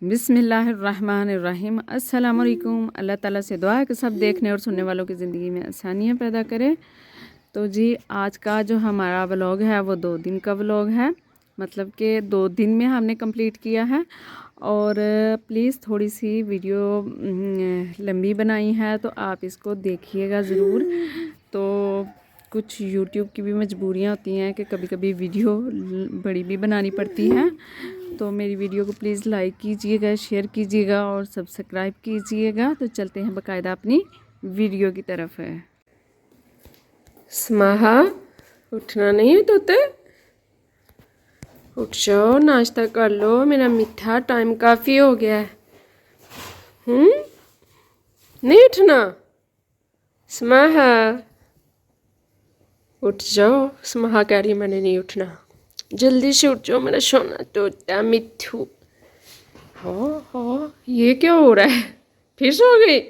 बिस्मिल्लाहिर्रहमानिर्रहीम। अस्सलाम वालेकुम। अल्लाह ताला से दुआ है कि सब देखने और सुनने वालों की ज़िंदगी में आसानियाँ पैदा करे। तो जी आज का जो हमारा व्लॉग है वो 2 दिन का व्लॉग है, मतलब कि 2 दिन में हमने कंप्लीट किया है। और प्लीज़ थोड़ी सी वीडियो लंबी बनाई है तो आप इसको देखिएगा ज़रूर। तो कुछ यूट्यूब की भी मजबूरियाँ होती हैं कि कभी कभी वीडियो बड़ी भी बनानी पड़ती है। तो मेरी वीडियो को प्लीज़ लाइक कीजिएगा, शेयर कीजिएगा और सब्सक्राइब कीजिएगा। तो चलते हैं बाकायदा अपनी वीडियो की तरफ है। स्माहा उठना नहीं है तोते, उठ जाओ, नाश्ता कर लो मेरा मीठा, टाइम काफ़ी हो गया है। नहीं उठना स्माहा, उठ जाओ। स्माहा कह रही मैंने नहीं उठना, जल्दी से उठ जाओ मेरा सोना तोता मिट्ठू। हाँ ये क्या हो रहा है, फिर सो गई।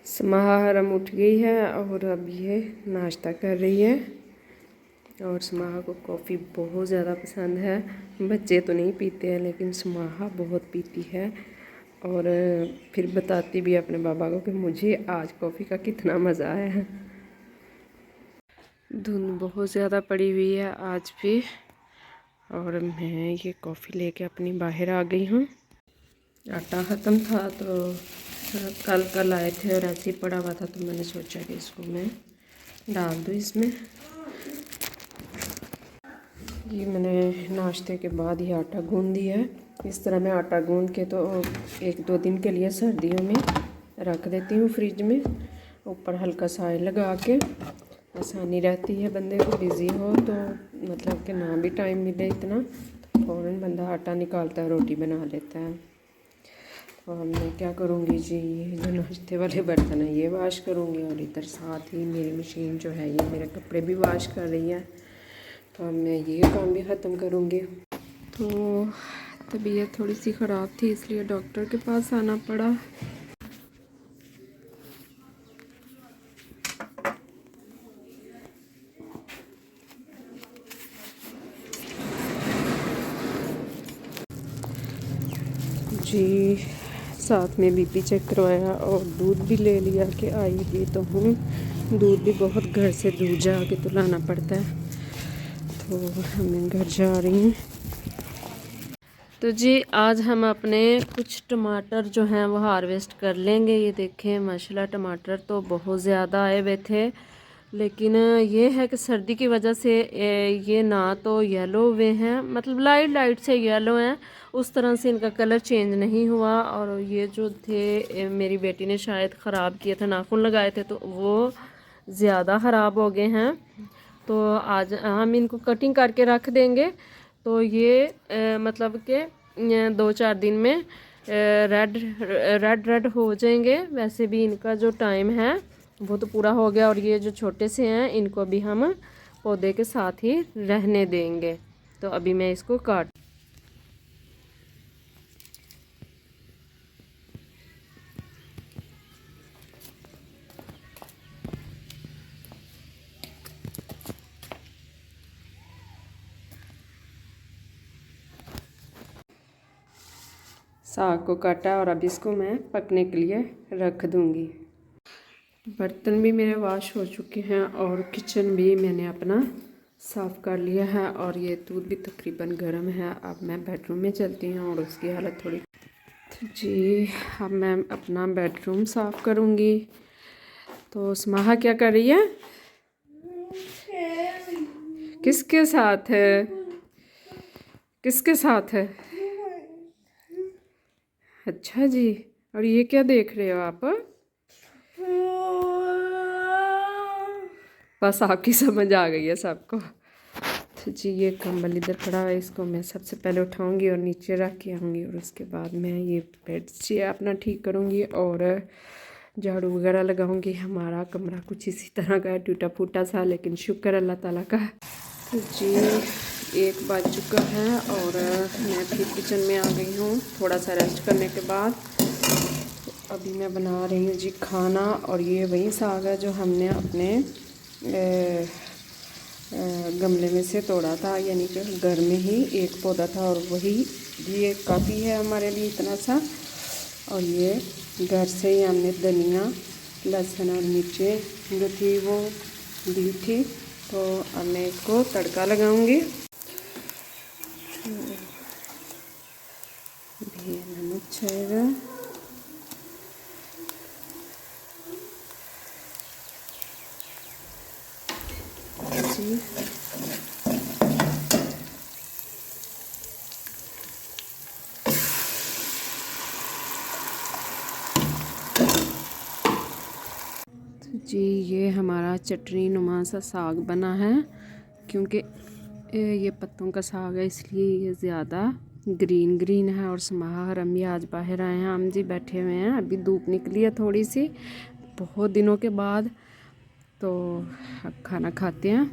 स्माहा उठ गई है और अब ये नाश्ता कर रही है। और स्माहा को कॉफ़ी बहुत ज़्यादा पसंद है। बच्चे तो नहीं पीते हैं लेकिन स्माहा बहुत पीती है। और फिर बताती भी अपने बाबा को कि मुझे आज कॉफ़ी का कितना मज़ा आया है। धुंध बहुत ज़्यादा पड़ी हुई है आज भी। और मैं ये कॉफ़ी लेके अपनी बाहर आ गई हूँ। आटा ख़त्म था तो कल आए थे और ऐसे ही पड़ा हुआ था, तो मैंने सोचा कि इसको मैं डाल दूँ इसमें। ये मैंने नाश्ते के बाद ही आटा गूंद दिया है। इस तरह मैं आटा गूंद के तो 1-2 दिन के लिए सर्दियों में रख देती हूँ फ्रिज में। ऊपर हल्का सा ऑयल लगा के, आसानी रहती है बंदे को, बिज़ी हो तो मतलब कि ना भी टाइम मिले इतना, तो फ़ौरन बंदा आटा निकालता है, रोटी बना लेता है। तो अब मैं क्या करूँगी जी, ये जो नाश्ते वाले बर्तन है ये वाश करूँगी और इधर साथ ही मेरी मशीन जो है ये मेरे कपड़े भी वाश कर रही है। तो अब मैं ये काम भी ख़त्म करूँगी। तो तबीयत थोड़ी सी ख़राब थी इसलिए डॉक्टर के पास आना पड़ा। जी साथ में बीपी चेक करवाया और दूध भी ले लिया कि आई भी तो हूँ। दूध भी बहुत घर से दूर जा के तो लाना पड़ता है, तो मैं घर जा रही हूँ। तो जी आज हम अपने कुछ टमाटर जो हैं वो हार्वेस्ट कर लेंगे। ये देखें माशाल्लाह टमाटर तो बहुत ज़्यादा आए हुए थे, लेकिन ये है कि सर्दी की वजह से ये ना तो येलो हुए हैं, मतलब लाइट लाइट से येलो हैं, उस तरह से इनका कलर चेंज नहीं हुआ। और ये जो थे मेरी बेटी ने शायद ख़राब किए थे, नाखून लगाए थे तो वो ज़्यादा ख़राब हो गए हैं। तो आज हम इनको कटिंग करके रख देंगे। तो ये मतलब कि 2-4 दिन में रेड रेड रेड हो जाएंगे। वैसे भी इनका जो टाइम है वो तो पूरा हो गया। और ये जो छोटे से हैं इनको भी हम पौधे के साथ ही रहने देंगे। तो अभी मैं इसको काट साग को काटा और अब इसको मैं पकने के लिए रख दूंगी। बर्तन भी मेरे वॉश हो चुके हैं और किचन भी मैंने अपना साफ़ कर लिया है। और ये दूध भी तकरीबन गर्म है। अब मैं बेडरूम में चलती हूँ और उसकी हालत थोड़ी। तो जी अब मैं अपना बेडरूम साफ़ करूँगी। तो स्माहा क्या कर रही है, किसके साथ है, किसके साथ है? अच्छा जी, और ये क्या देख रहे हो आप? बस आपकी समझ आ गई है सबको। तो जी ये कंबल इधर पड़ा है, इसको मैं सबसे पहले उठाऊंगी और नीचे रख के आऊँगी और उसके बाद मैं ये बेड से अपना ठीक करूँगी और झाड़ू वगैरह लगाऊंगी। हमारा कमरा कुछ इसी तरह का है, टूटा फूटा सा, लेकिन शुक्र अल्लाह ताला का है। तो जी 1 बज चुका है और मैं फिर किचन में आ गई हूँ थोड़ा सा रेस्ट करने के बाद। तो अभी मैं बना रही हूँ जी खाना, और ये वही साग है जो हमने अपने गमले में से तोड़ा था, यानी कि घर में ही एक पौधा था, और वही ये काफ़ी है हमारे लिए इतना सा। और ये घर से ही हमने धनिया, लहसुन और मिर्चें जो थी वो दी थी। तो अब मैं इसको तड़का लगाऊंगी। ये नमक छेगा जी। जी ये हमारा चटनी नुमा सा साग बना है, क्योंकि ये पत्तों का साग है इसलिए ये ज़्यादा ग्रीन ग्रीन है। और समाहर हम भी आज बाहर आए हैं, हम जी बैठे हुए हैं, अभी धूप निकली है थोड़ी सी बहुत दिनों के बाद। तो अब खाना खाते हैं।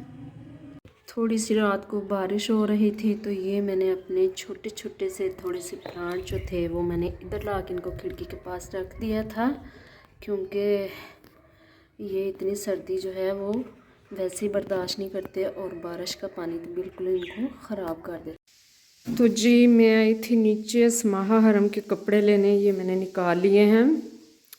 थोड़ी सी रात को बारिश हो रही थी, तो ये मैंने अपने छोटे छोटे से थोड़े से प्लांट जो थे वो मैंने इधर ला के इनको खिड़की के पास रख दिया था, क्योंकि ये इतनी सर्दी जो है वो वैसे ही बर्दाश्त नहीं करते, और बारिश का पानी तो बिल्कुल इनको ख़राब कर देता। तो जी मैं आई थी नीचे समाहा हरम के कपड़े लेने, ये मैंने निकाल लिए हैं।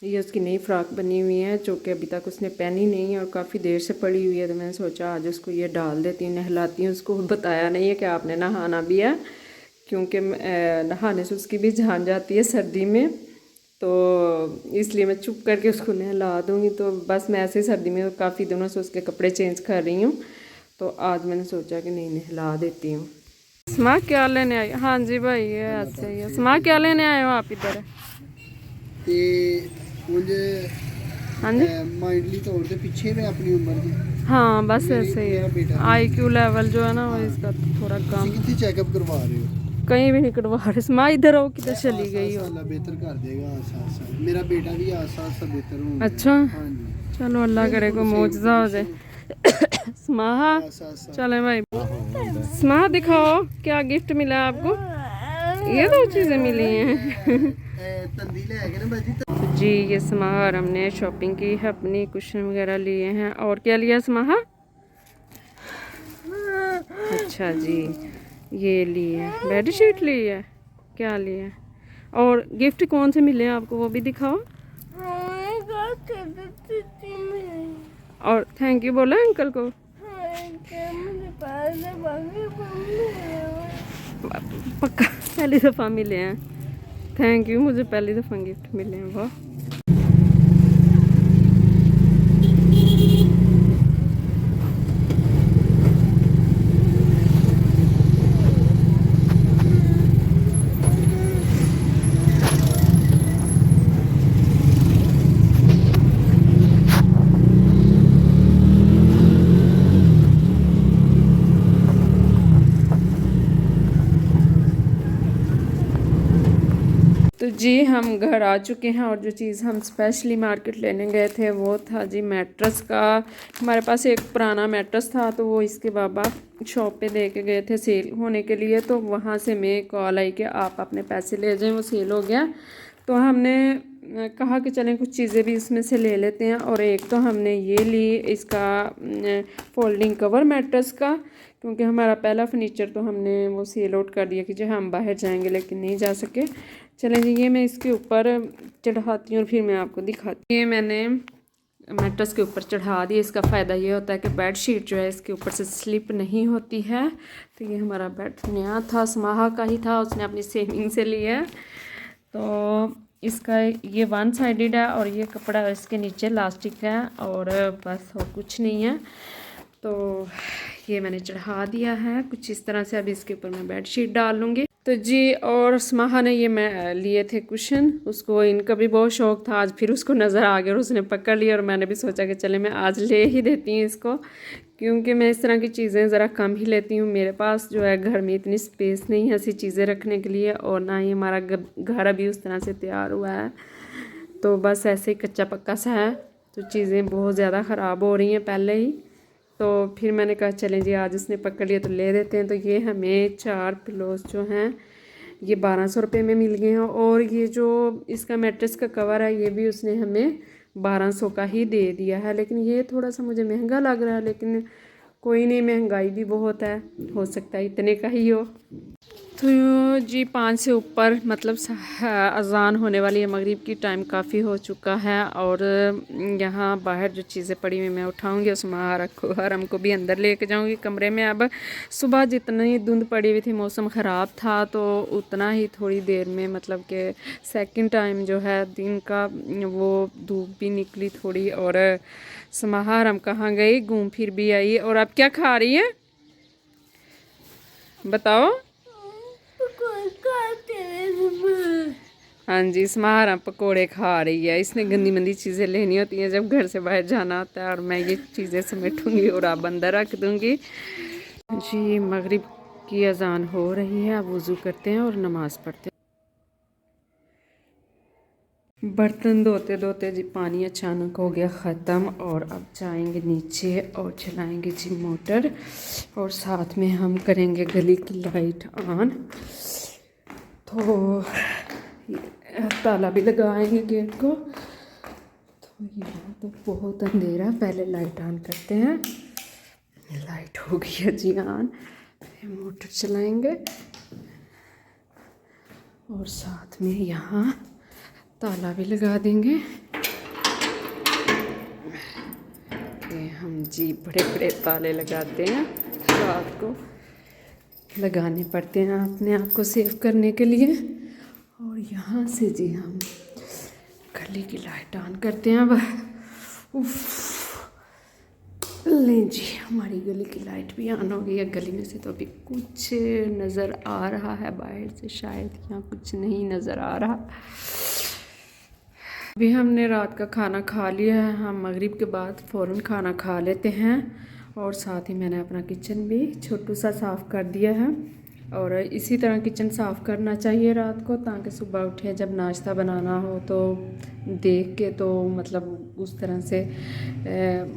ये उसकी नई फ़्रॉक बनी हुई है जो कि अभी तक उसने पहनी नहीं है और काफ़ी देर से पड़ी हुई है। तो मैंने सोचा आज उसको ये डाल देती हूँ, नहलाती हूँ। उसको बताया नहीं है कि आपने नहाना भी है, क्योंकि नहाने से उसकी भी जान जाती है सर्दी में, तो इसलिए मैं चुप करके उसको नहला दूँगी। तो बस मैं ऐसे ही सर्दी में काफ़ी दिनों से उसके कपड़े चेंज कर रही हूँ, तो आज मैंने सोचा कि नहीं नहला देती हूँ। समा क्या लेने आई? हाँ जी भाई ये ऐसे ही है। समा क्या लेने आए हो आप इधर? मुझे हाँ जी माइंडली तौर पे पीछे मैं अपनी उम्र की। हाँ बस ऐसे ही है। IQ लेवल जो है ना वो इसका थोड़ा कम। कितनी चेकअप करवा रहे हो? कहीं भी नहीं करवा रहे। समा इधर हो, किधर चली गई हो? अल्लाह बेहतर कर देगा। आसा मेरा बेटा भी आसा बेहतर होगा। अच्छा हाँ जी चलो अल्लाह करे को मौजज़ा हो जाए। स्माहा चले भाई। स्माहा दिखाओ क्या गिफ्ट मिला आपको? ये 2 चीज़ें मिली हैं। जी ये समाहर हमने शॉपिंग की है, अपनी कुशन वगैरह लिए हैं। और क्या लिया समाहा? अच्छा जी ये लिए बेड शीट ली है। क्या लिए? और गिफ्ट कौन से मिले हैं आपको वो भी दिखाओ। और थैंक यू बोला अंकल को। पक्का पहली दफ़ा मिले हैं। थैंक यू, मुझे पहली दफ़ा गिफ्ट मिले हैं। वाह तो जी हम घर आ चुके हैं, और जो चीज़ हम स्पेशली मार्केट लेने गए थे वो था जी मैट्रेस का। हमारे पास एक पुराना मैट्रेस था, तो वो इसके बाबा शॉप पे दे के गए थे सेल होने के लिए। तो वहाँ से मैं कॉल आई कि आप अपने पैसे ले जाएं, वो सेल हो गया। तो हमने कहा कि चलें कुछ चीज़ें भी इसमें से ले लेते हैं। और एक तो हमने ये ली इसका फोल्डिंग कवर मैट्रेस का, क्योंकि हमारा पहला फर्नीचर तो हमने वो सेल आउट कर दिया कि जो हम बाहर जाएंगे लेकिन नहीं जा सके। चलें जी ये मैं इसके ऊपर चढ़ाती हूँ और फिर मैं आपको दिखाती हूँ। ये मैंने मैट्रेस के ऊपर चढ़ा दिया। इसका फ़ायदा ये होता है कि बेड शीट जो है इसके ऊपर से स्लिप नहीं होती है। तो ये हमारा बेड नया था, समाहा का ही था, उसने अपनी सेविंग से लिया है। तो इसका ये 1 साइडेड है, और ये कपड़ा इसके नीचे लास्टिक है, और बस और कुछ नहीं है। तो ये मैंने चढ़ा दिया है कुछ इस तरह से। अभी इसके ऊपर मैं बेड शीट डाल लूँगी। तो जी और समाहा ने ये मैं लिए थे कुशन, उसको इनका भी बहुत शौक़ था। आज फिर उसको नज़र आ गया और उसने पकड़ लिया, और मैंने भी सोचा कि चले मैं आज ले ही देती हूँ इसको, क्योंकि मैं इस तरह की चीज़ें ज़रा कम ही लेती हूँ। मेरे पास जो है घर में इतनी स्पेस नहीं है ऐसी चीज़ें रखने के लिए, और ना ही हमारा घर अभी उस तरह से तैयार हुआ है। तो बस ऐसे ही कच्चा पक्का सा है, तो चीज़ें बहुत ज़्यादा ख़राब हो रही हैं पहले ही। तो फिर मैंने कहा चलें जी, आज उसने पकड़ लिया तो ले देते हैं। तो ये हमें 4 पिलोस जो हैं ये 1200 रुपये में मिल गए हैं, और ये जो इसका मैट्रेस का कवर है ये भी उसने हमें 1200 का ही दे दिया है। लेकिन ये थोड़ा सा मुझे महंगा लग रहा है, लेकिन कोई नहीं, महंगाई भी बहुत है, हो सकता है इतने का ही हो। तो जी 5 से ऊपर मतलब अज़ान होने वाली है, मगरिब की टाइम काफ़ी हो चुका है। और यहाँ बाहर जो चीज़ें पड़ी हुई मैं उठाऊँगी, उसमें हरम को भी अंदर लेके जाऊँगी कमरे में। अब सुबह जितनी धुंध पड़ी हुई थी, मौसम ख़राब था, तो उतना ही थोड़ी देर में मतलब कि सेकंड टाइम जो है दिन का वो धूप भी निकली थोड़ी। और हरम कहाँ गई, घूम फिर भी आई। और अब क्या खा रही है बताओ? हाँ जी, हमारा पकोड़े खा रही है। इसने गंदी मंदी चीज़ें लेनी होती हैं जब घर से बाहर जाना होता है, और मैं ये चीज़ें समेटूंगी और आप अंदर रख दूंगी जी। मगरिब की अजान हो रही है, अब वज़ू करते हैं और नमाज़ पढ़ते हैं। बर्तन धोते धोते जी पानी अचानक हो गया ख़त्म, और अब जाएंगे नीचे और चलाएंगे जी मोटर, और साथ में हम करेंगे गली की लाइट ऑन। तो ताला भी लगाएंगे गेट को। तो यहाँ तो बहुत अंधेरा, पहले लाइट ऑन करते हैं। लाइट हो गई है जी ऑन, मोटर चलाएंगे और साथ में यहाँ ताला भी लगा देंगे। हम जी बड़े बड़े ताले लगाते हैं, रात को लगाने पड़ते हैं अपने आप को सेव करने के लिए। और यहाँ से जी हम गली की लाइट ऑन करते हैं। अब लें जी, हमारी गली की लाइट भी ऑन हो गई है। गली में से तो अभी कुछ नज़र आ रहा है, बाहर से शायद यहाँ कुछ नहीं नज़र आ रहा। अभी हमने रात का खाना खा लिया है, हम मगरिब के बाद फ़ौरन खाना खा लेते हैं। और साथ ही मैंने अपना किचन भी छोटू सा साफ़ कर दिया है। और इसी तरह किचन साफ़ करना चाहिए रात को, ताकि सुबह उठे जब नाश्ता बनाना हो तो देख के, तो मतलब उस तरह से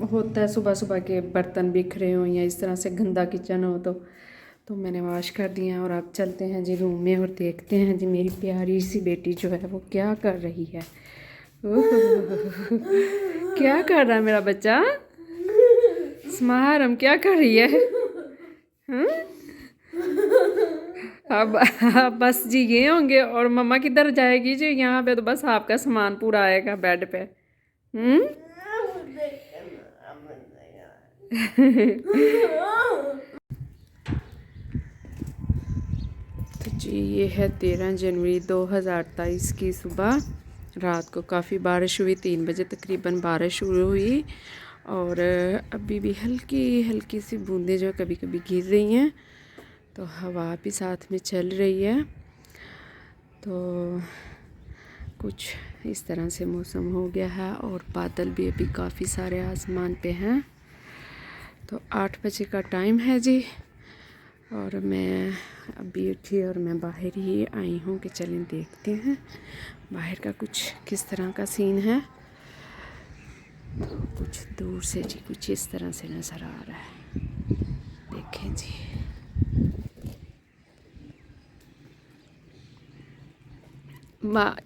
होता है सुबह सुबह के बर्तन बिखरे हों या इस तरह से गंदा किचन हो। तो मैंने वॉश कर दिया है। और अब चलते हैं जी रूम में और देखते हैं जी मेरी प्यारी सी बेटी जो है वो क्या कर रही है। क्या कर रहा है मेरा बच्चा? हरम क्या कर रही है? अब बस जी ये होंगे, और मम्मा किधर जाएगी जी? यहाँ पे तो बस आपका सामान पूरा आएगा बेड पे। तो जी ये है 13 जनवरी 2023 की सुबह। रात को काफ़ी बारिश हुई, 3 बजे तकरीबन बारिश शुरू हुई, और अभी भी हल्की हल्की सी बूंदें जो कभी कभी गिर रही हैं। तो हवा भी साथ में चल रही है। तो कुछ इस तरह से मौसम हो गया है, और बादल भी अभी काफ़ी सारे आसमान पे हैं। तो 8 बजे का टाइम है जी, और मैं अभी उठी और मैं बाहर ही आई हूँ कि चलें देखते हैं बाहर का कुछ किस तरह का सीन है। तो कुछ दूर से जी कुछ इस तरह से नज़र आ रहा है, देखें जी।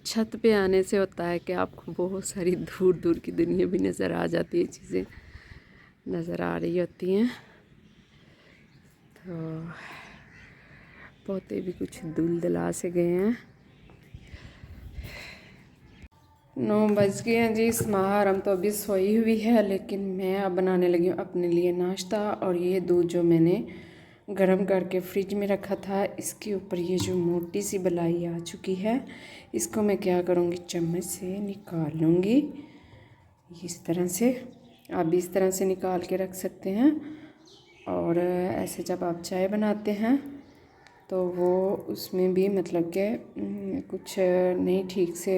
छत पे आने से होता है कि आपको बहुत सारी दूर दूर की दुनिया भी नज़र आ जाती है, चीज़ें नज़र आ रही होती हैं। तो पौधे भी कुछ दुलदला से गए हैं। 9 बज गए हैं जी। हरम तो अभी सोई हुई है, लेकिन मैं अब बनाने लगी हूँ अपने लिए नाश्ता। और ये दूध जो मैंने गरम करके फ्रिज में रखा था, इसके ऊपर ये जो मोटी सी बलाई आ चुकी है, इसको मैं क्या करूँगी, चम्मच से निकाल लूँगी इस तरह से। आप भी इस तरह से निकाल के रख सकते हैं। और ऐसे जब आप चाय बनाते हैं तो वो उसमें भी मतलब कि कुछ नहीं ठीक से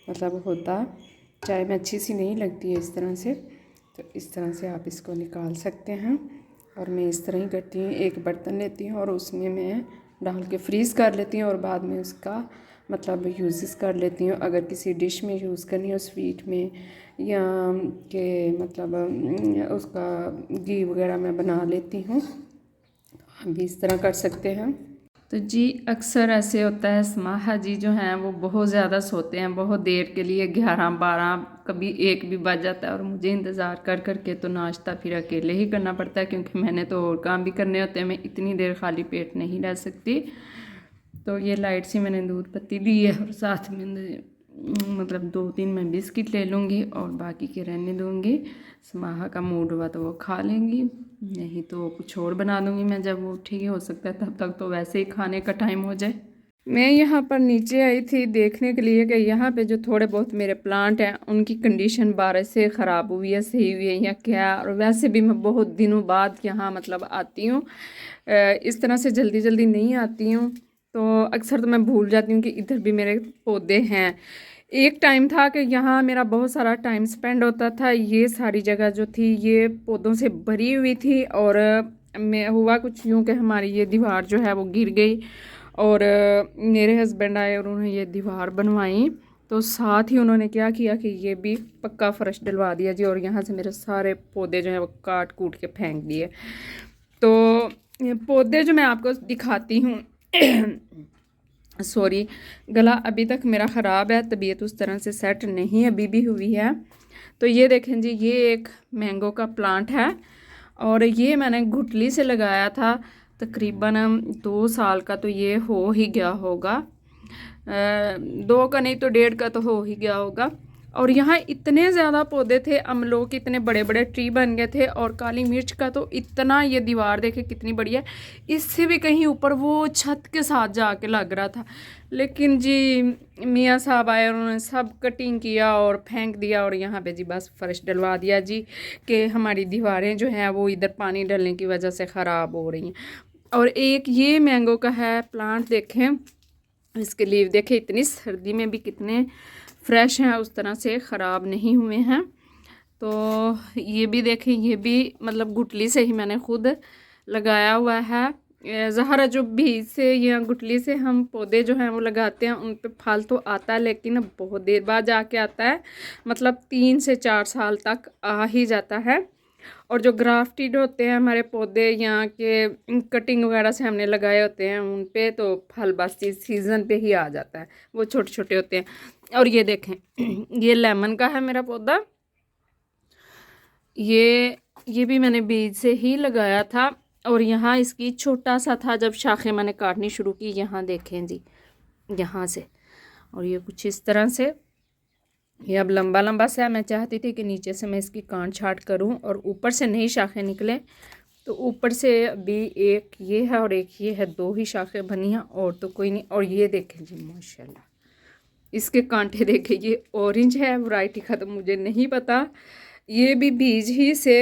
मतलब होता, चाय में अच्छी सी नहीं लगती है इस तरह से। तो इस तरह से आप इसको निकाल सकते हैं। और मैं इस तरह ही करती हूँ, एक बर्तन लेती हूँ और उसमें मैं डाल के फ्रीज़ कर लेती हूँ, और बाद में उसका मतलब यूज़ कर लेती हूँ। अगर किसी डिश में यूज़ करनी हो, स्वीट में, या के मतलब उसका घी वगैरह मैं बना लेती हूँ। हम भी इस तरह कर सकते हैं। तो जी अक्सर ऐसे होता है, समाहा जी जो हैं वो बहुत ज़्यादा सोते हैं, बहुत देर के लिए, 11-12 कभी 1 भी बज जाता है, और मुझे इंतज़ार कर कर के तो नाश्ता फिर अकेले ही करना पड़ता है, क्योंकि मैंने तो और काम भी करने होते हैं। मैं इतनी देर खाली पेट नहीं रह सकती। तो ये लाइट सी मैंने दूध पत्ती ली है, और साथ में मतलब 2-3 मैं बिस्किट ले लूँगी और बाकी के रहने दूँगी। समाहा का मूड हुआ तो वो खा लेंगी, नहीं तो कुछ और बना दूँगी मैं जब वो उठेगी। हो सकता है तब तक तो वैसे ही खाने का टाइम हो जाए। मैं यहाँ पर नीचे आई थी देखने के लिए कि यहाँ पे जो थोड़े बहुत मेरे प्लांट हैं उनकी कंडीशन बारिश से ख़राब हुई है, सही हुई है या क्या। और वैसे भी मैं बहुत दिनों बाद यहाँ मतलब आती हूँ, इस तरह से जल्दी जल्दी नहीं आती हूँ, तो अक्सर तो मैं भूल जाती हूँ कि इधर भी मेरे पौधे हैं। एक टाइम था कि यहाँ मेरा बहुत सारा टाइम स्पेंड होता था। ये सारी जगह जो थी ये पौधों से भरी हुई थी, और मैं हुआ कुछ यूँ कि हमारी ये दीवार जो है वो गिर गई, और मेरे हस्बैंड आए और उन्होंने ये दीवार बनवाई। तो साथ ही उन्होंने क्या किया कि ये भी पक्का फर्श डलवा दिया जी, और यहाँ से मेरे सारे पौधे जो हैं वो काट कूट के फेंक दिए। तो पौधे जो मैं आपको दिखाती हूँ सॉरी, गला अभी तक मेरा ख़राब है, तबीयत उस तरह से सेट नहीं अभी भी हुई है। तो ये देखें जी, ये एक मैंगो का प्लांट है, और ये मैंने गुठली से लगाया था। तकरीबन 2 साल का तो ये हो ही गया होगा, 2 का नहीं तो 1.5 का तो हो ही गया होगा। और यहाँ इतने ज़्यादा पौधे थे, अमलों के इतने बड़े बड़े ट्री बन गए थे, और काली मिर्च का तो इतना, ये दीवार देखे कितनी बड़ी है, इससे भी कहीं ऊपर वो छत के साथ जाके लग रहा था। लेकिन जी मियाँ साहब आए और उन्होंने सब कटिंग किया और फेंक दिया, और यहाँ पे जी बस फर्श डलवा दिया जी कि हमारी दीवारें जो हैं वो इधर पानी डलने की वजह से ख़राब हो रही हैं। और एक ये मैंगो का है प्लांट, देखें इसके लीव देखें, इतनी सर्दी में भी कितने फ्रेश हैं, उस तरह से ख़राब नहीं हुए हैं। तो ये भी देखें, ये भी मतलब गुठली से ही मैंने खुद लगाया हुआ है। ज़ाहरा जो बीज से या गुठली से हम पौधे जो हैं वो लगाते हैं, उन पे फल तो आता है, लेकिन बहुत देर बाद जाके आता है, मतलब 3 से 4 साल तक आ ही जाता है। और जो ग्राफ्टेड होते हैं हमारे पौधे, यहाँ के कटिंग वगैरह से हमने लगाए होते हैं, उन पे तो फल बस इस सीज़न पे ही आ जाता है, वो छोटे छोटे होते हैं। और ये देखें, ये लेमन का है मेरा पौधा, ये भी मैंने बीज से ही लगाया था, और यहाँ इसकी छोटा सा था जब शाखें मैंने काटनी शुरू की। यहाँ देखें जी, यहाँ से, और ये कुछ इस तरह से, ये अब लंबा लंबा सा है। मैं चाहती थी कि नीचे से मैं इसकी काट छाट करूं और ऊपर से नई शाखें निकलें, तो ऊपर से अभी एक ये है और एक ये है, 2 ही शाखें बनी हैं, और तो कोई नहीं। और ये देखें जी माशाल्लाह, इसके कांटे देखें, ये ऑरेंज है, वैरायटी का तो मुझे नहीं पता। ये भी बीज ही से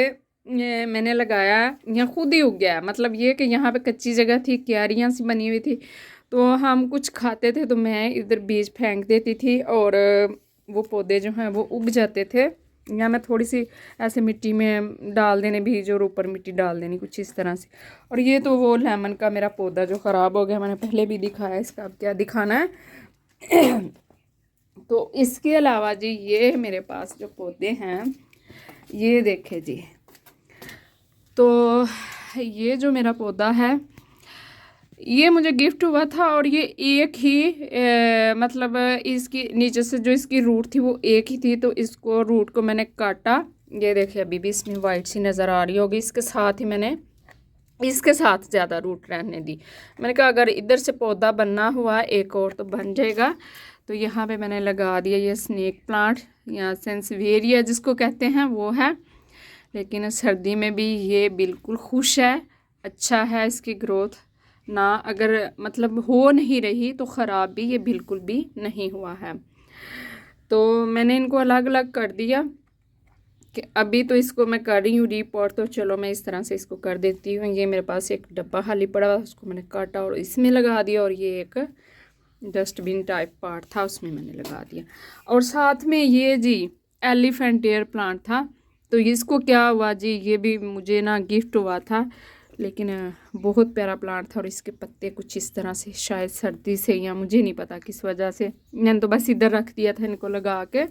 मैंने लगाया, यहाँ खुद ही उग गया। मतलब ये कि यहाँ पे कच्ची जगह थी, क्यारियाँ सी बनी हुई थी, तो हम कुछ खाते थे तो मैं इधर बीज फेंक देती थी, और वो पौधे जो हैं वो उग जाते थे। या मैं थोड़ी सी ऐसे मिट्टी में डाल देने बीज, और ऊपर मिट्टी डाल देनी, कुछ इस तरह से। और ये तो वो लेमन का मेरा पौधा जो ख़राब हो गया, मैंने पहले भी दिखाया, इसका अब क्या दिखाना है। तो इसके अलावा जी ये मेरे पास जो पौधे हैं, ये देखे जी, तो ये जो मेरा पौधा है ये मुझे गिफ्ट हुआ था, और ये एक ही मतलब इसकी नीचे से जो इसकी रूट थी वो एक ही थी, तो इसको रूट को मैंने काटा। ये देखिए अभी भी इसमें वाइट सी नज़र आ रही होगी। इसके साथ ही मैंने इसके साथ ज़्यादा रूट रहने दी। मैंने कहा अगर इधर से पौधा बनना हुआ एक और तो बन जाएगा। तो यहाँ पे मैंने लगा दिया ये स्नेक प्लांट या सेंसवेरिया जिसको कहते हैं वो है, लेकिन सर्दी में भी ये बिल्कुल खुश है, अच्छा है इसकी ग्रोथ ना। अगर मतलब हो नहीं रही तो ख़राब भी ये बिल्कुल भी नहीं हुआ है। तो मैंने इनको अलग अलग कर दिया कि अभी तो इसको मैं कर रही हूँ रीपॉट, तो चलो मैं इस तरह से इसको कर देती हूँ। ये मेरे पास एक डब्बा खाली पड़ा हुआ, उसको मैंने काटा और इसमें लगा दिया, और ये एक डस्टबिन टाइप पार्ट था उसमें मैंने लगा दिया। और साथ में ये जी एलिफेंट एयर प्लांट था, तो इसको क्या हुआ जी, ये भी मुझे ना गिफ्ट हुआ था। लेकिन बहुत प्यारा प्लांट था। और इसके पत्ते कुछ इस तरह से, शायद सर्दी से या मुझे नहीं पता किस वजह से, मैंने तो बस इधर रख दिया था इनको लगा के।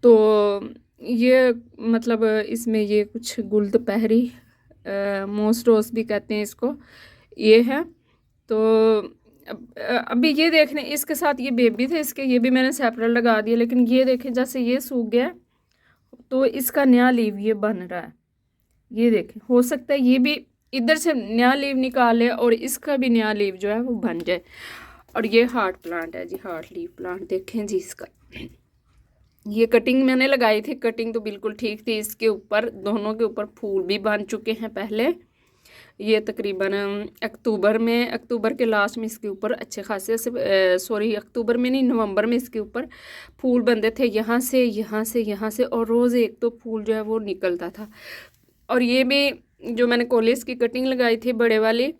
तो ये मतलब इसमें ये कुछ गुलदपहरी, मोस रोज भी कहते हैं इसको, ये है। तो अभी ये देखने, इसके साथ ये बेबी थे इसके, ये भी मैंने सेपरेट लगा दिया। लेकिन ये देखें जैसे ये सूख गया तो इसका नया लीव ये बन रहा है। ये देखें, हो सकता है ये भी इधर से नया लीव निकाले और इसका भी नया लीव जो है वो बन जाए। और ये हार्ट प्लांट है जी, हार्ट लीव प्लांट देखें जी इसका। ये कटिंग मैंने लगाई थी, कटिंग तो बिल्कुल ठीक थी। इसके ऊपर, दोनों के ऊपर फूल भी बन चुके हैं पहले। ये तकरीबन अक्टूबर के लास्ट में इसके ऊपर अच्छे खासे से, सॉरी अक्टूबर में नहीं, नवंबर में इसके ऊपर फूल बनते थे, यहाँ से यहाँ से यहाँ से, और रोज़ एक तो फूल जो है वो निकलता था। और ये भी जो मैंने कॉलेज की कटिंग लगाई थी बड़े वाली,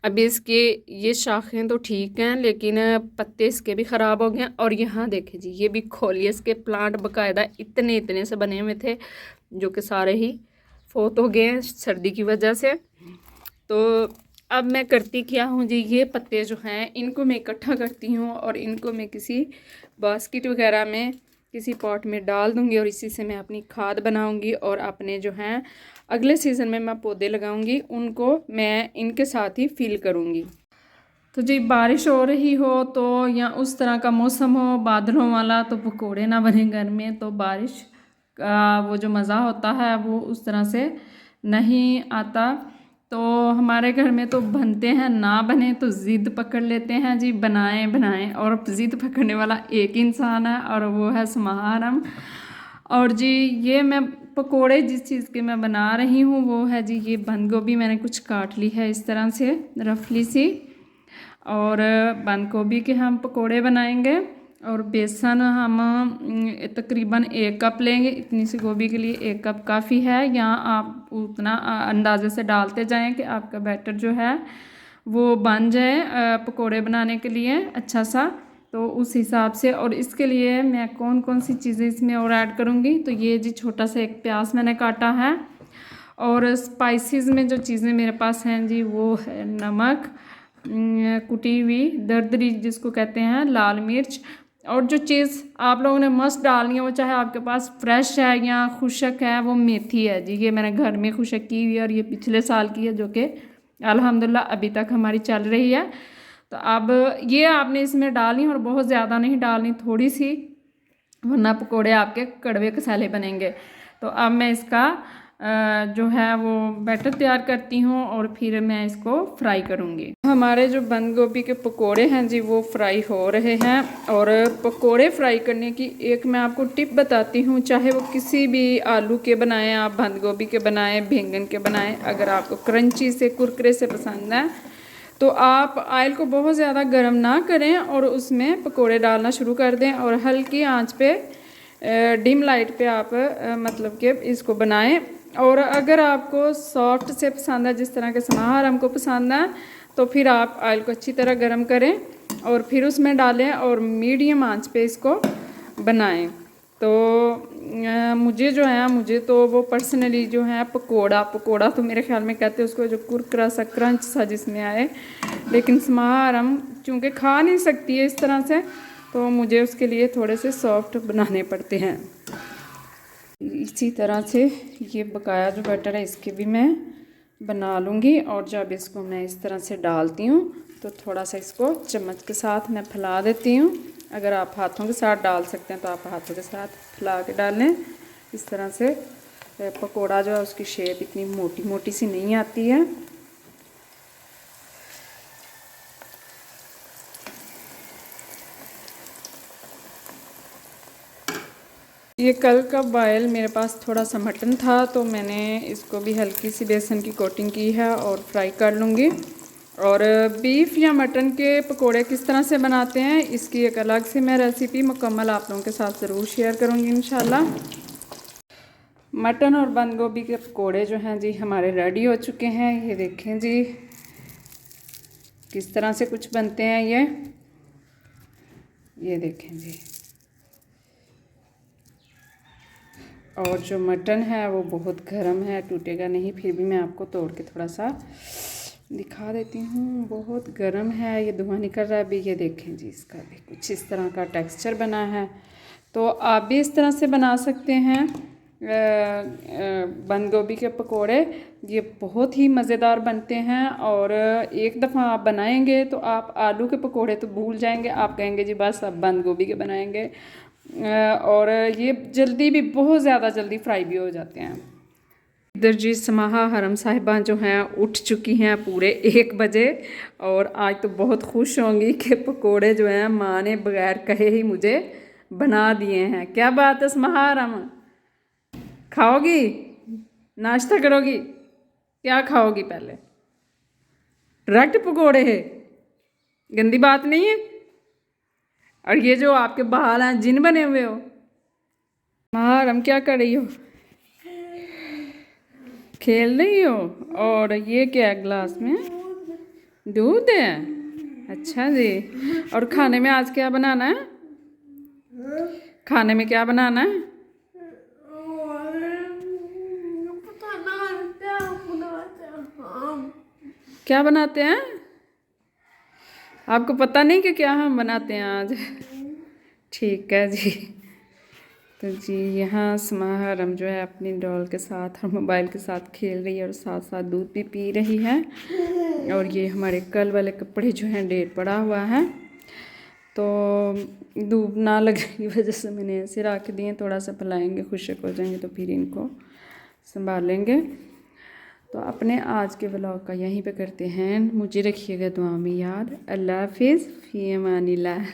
अभी इसके ये शाखें तो ठीक हैं लेकिन पत्ते इसके भी ख़राब हो गए हैं। और यहाँ देखें जी, ये भी कोलियस के प्लांट बाकायदा इतने इतने से बने हुए थे जो कि सारे ही फोत हो गए हैं सर्दी की वजह से। तो अब मैं करती क्या हूँ जी, ये पत्ते जो हैं इनको मैं इकट्ठा करती हूँ और इनको मैं किसी बास्केट वगैरह में, किसी पॉट में डाल दूँगी और इसी से मैं अपनी खाद बनाऊँगी। और अपने जो हैं अगले सीज़न में मैं पौधे लगाऊँगी, उनको मैं इनके साथ ही फिल करूँगी। तो जी बारिश हो रही हो तो या उस तरह का मौसम हो बादलों वाला, तो पकौड़े ना बने घर में, तो बारिश का वो जो मज़ा होता है वो उस तरह से नहीं आता। तो हमारे घर में तो बनते हैं, ना बने तो ज़िद पकड़ लेते हैं जी बनाएं बनाएं। और ज़िद पकड़ने वाला एक इंसान है और वो है समारम। और जी ये मैं पकोड़े जिस चीज़ के मैं बना रही हूँ वो है जी, ये बंद गोभी मैंने कुछ काट ली है इस तरह से रफली सी, और बंद गोभी के हम पकोड़े बनाएंगे। और बेसन हम तकरीबन 1 कप लेंगे, इतनी सी गोभी के लिए 1 कप काफ़ी है। यहाँ आप उतना अंदाजे से डालते जाएं कि आपका बैटर जो है वो बन जाए पकोड़े बनाने के लिए अच्छा सा, तो उस हिसाब से। और इसके लिए मैं कौन कौन सी चीज़ें इसमें और ऐड करूँगी, तो ये जी छोटा सा एक प्याज मैंने काटा है। और स्पाइसेस में जो चीज़ें मेरे पास हैं जी वो है नमक, कुटी हुई दरदरी जिसको कहते हैं, लाल मिर्च। और जो चीज़ आप लोगों ने मस्त डालनी है वो चाहे आपके पास फ्रेश है या खुशक है, वो मेथी है जी। ये मैंने घर में खुशक की हुई है और ये पिछले साल की है जो कि अल्हम्दुलिल्लाह अभी तक हमारी चल रही है। तो अब ये आपने इसमें डालनी और बहुत ज़्यादा नहीं डालनी, थोड़ी सी, वरना पकोड़े आपके कड़वे कसाले बनेंगे। तो अब मैं इसका जो है वो बैटर तैयार करती हूँ और फिर मैं इसको फ्राई करूँगी। हमारे जो बंद गोभी के पकोड़े हैं जी वो फ्राई हो रहे हैं। और पकोड़े फ्राई करने की एक मैं आपको टिप बताती हूँ, चाहे वो किसी भी आलू के बनाएं, आप बंद गोभी के बनाएं, बैंगन के बनाएं, अगर आपको क्रंची से कुरकुरे से पसंद है तो आप ऑयल को बहुत ज़्यादा गर्म ना करें और उसमें पकोड़े डालना शुरू कर दें और हल्की आंच पे, डिम लाइट पे आप मतलब कि इसको बनाएं। और अगर आपको सॉफ्ट से पसंद है, जिस तरह के समार हमको पसंद है, तो फिर आप ऑयल को अच्छी तरह गर्म करें और फिर उसमें डालें और मीडियम आंच पे इसको बनाएं। तो मुझे जो है, मुझे तो वो पर्सनली जो है पकोड़ा तो मेरे ख्याल में कहते हैं उसको, जो कुरकुरा सा क्रंच सा जिसमें आए, लेकिन समारम चूँकि खा नहीं सकती है इस तरह से, तो मुझे उसके लिए थोड़े से सॉफ्ट बनाने पड़ते हैं। इसी तरह से ये बकाया जो बैटर है इसके भी मैं बना लूँगी। और जब इसको मैं इस तरह से डालती हूँ तो थोड़ा सा इसको चम्मच के साथ मैं फैला देती हूँ। अगर आप हाथों के साथ डाल सकते हैं तो आप हाथों के साथ फैला के डाल लें। इस तरह से पकोड़ा जो है उसकी शेप इतनी मोटी मोटी सी नहीं आती है। ये कल का बॉयल मेरे पास थोड़ा सा मटन था तो मैंने इसको भी हल्की सी बेसन की कोटिंग की है और फ्राई कर लूँगी। और बीफ या मटन के पकोड़े किस तरह से बनाते हैं इसकी एक अलग से मैं रेसिपी मुकम्मल आप लोगों के साथ ज़रूर शेयर करूँगी इंशाल्लाह। मटन और बंद गोभी के पकोड़े जो हैं जी हमारे रेडी हो चुके हैं। ये देखें जी किस तरह से कुछ बनते हैं ये देखें जी। और जो मटन है वो बहुत गर्म है, टूटेगा नहीं। फिर भी मैं आपको तोड़ के थोड़ा सा दिखा देती हूँ। बहुत गर्म है, ये धुआं निकल रहा है अभी। ये देखें जी, इसका भी कुछ इस तरह का टेक्सचर बना है। तो आप भी इस तरह से बना सकते हैं बंद गोभी के पकोड़े। ये बहुत ही मज़ेदार बनते हैं। और एक दफ़ा आप बनाएंगे तो आप आलू के पकोड़े तो भूल जाएंगे, आप कहेंगे जी बस अब बंद गोभी के बनाएंगे। और ये जल्दी भी, बहुत ज़्यादा जल्दी फ्राई भी हो जाते हैं। इधर जी समाहा हरम साहिबा जो हैं उठ चुकी हैं पूरे 1 बजे, और आज तो बहुत खुश होंगी कि पकोड़े जो हैं माँ ने बगैर कहे ही मुझे बना दिए हैं। क्या बात है समाहा हरम, खाओगी, नाश्ता करोगी, क्या खाओगी? पहले डायरेक्ट पकोड़े है, गंदी बात नहीं है। और ये जो आपके बाल हैं जिन बने हुए हो, हम क्या कर रही हो? खेल रही हो? और ये क्या है ग्लास में? दूध है। अच्छा जी। और खाने में आज क्या बनाना है? खाने में क्या बनाना है? क्या बनाते हैं? आपको पता नहीं कि क्या हम बनाते हैं आज? ठीक है जी। तो जी यहाँ समाहरम जो है अपनी डॉल के साथ और मोबाइल के साथ खेल रही है, और साथ साथ दूध भी पी रही है। और ये हमारे कल वाले कपड़े जो हैं ढेर पड़ा हुआ है, तो धूप ना लगने की वजह से मैंने ऐसे रख दिए। थोड़ा सा फैलाएंगे, खुशक हो जाएंगे तो फिर इनको संभालेंगे। तो अपने आज के व्लॉग का यहीं पे करते हैं। मुझे रखिएगा दुआ में याद। अल्लाह हाफिज़, फ़ी अमानिल्लाह।